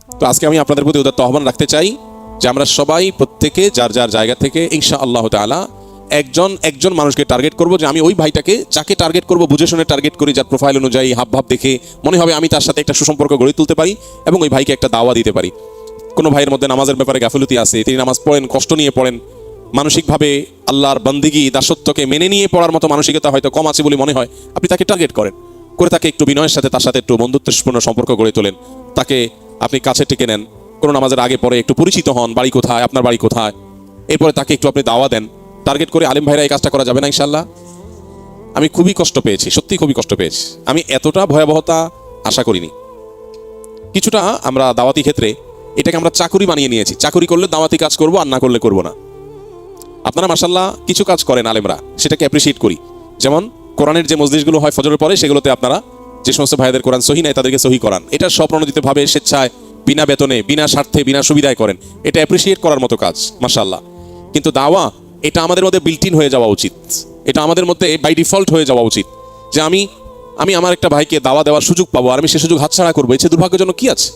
তো আজকে আমি আপনাদের প্রতি উদাত্ত আহ্বান রাখতে চাই যে আমরা সবাই প্রত্যেকে যার যার জায়গা থেকে ইনশাআল্লাহ তাআলা একজন একজন মানুষকে টার্গেট করব, যে আমি ওই ভাইটাকে যাকে টার্গেট করব বুঝে শুনে টার্গেট করি, যার প্রোফাইল অনুযায়ী হাবভাব দেখে মনে হবে আমি তার সাথে একটা সুসম্পর্ক গড়ে তুলতে পারি এবং ওই ভাইকে একটা দাওয়া দিতে পারি। কোনো ভাইয়ের মধ্যে নামাজের ব্যাপারে গাফিলতি আছে, তিনি নামাজ পড়েন, কষ্ট নিয়ে পড়েন, মানসিকভাবে আল্লাহর বান্দিগি দাসত্বকে মেনে নিয়ে পড়ার মতো মানসিকতা হয়তো কম আছে বলে মনে হয়, আপনি তাকে টার্গেট করেন, করে তাকে একটু বিনয়ের সাথে তার সাথে একটু বন্ধুত্বপূর্ণ সম্পর্ক গড়ে তোলেন, তাকে আপনি কাছে টেকে নেন, কোনো নামাজের আগে পরে একটু পরিচিত হন, বাড়ি কোথায়, আপনার বাড়ি কোথায়, এরপরে তাকে একটু আপনি দাওয়া দেন। টার্গেট করে আলেম ভাইরা এই কাজটা করা যাবে না ইনশাআল্লাহ? আমি খুবই কষ্ট পেয়েছি, সত্যি খুবই কষ্ট পেয়েছি। আমি এতটা ভয়াবহতা আশা করিনি। কিছুটা আমরা দাওয়াতি ক্ষেত্রে এটাকে আমরা চাকুরি বানিয়ে নিয়েছি, চাকুরি করলে দাওয়াতি কাজ করব আর না করলে করব না। আপনারা মাশাআল্লাহ কিছু কাজ করেন আলেমরা, সেটাকে অ্যাপ্রিসিয়েট করি। যেমন কোরআনের যে মজলিসগুলো হয় ফজরের পরে, সেগুলোতে আপনারা যে সমস্ত ভাইদের কোরআন সহি নাই তাদেরকে সহি করান, এটা স্বপ্রণোদিতভাবে স্বেচ্ছায় বিনা বেতনে বিনা স্বার্থে বিনা সুবিধায় করেন, এটা অ্যাপ্রিসিয়েট করার মতো কাজ মাশাআল্লাহ। কিন্তু দাওয়া এটা আমাদের মধ্যে বিল্ট ইন হয়ে যাওয়া উচিত, এটা আমাদের মধ্যে বাই ডিফল্ট হয়ে যাওয়া উচিত, যে আমি আমার একটা ভাইকে দাওয়া দেওয়ার সুযোগ পাবো আর আমি সে সুযোগ হাতছাড়া করবো, এর চেয়ে দুর্ভাগ্যজনক কি আছে?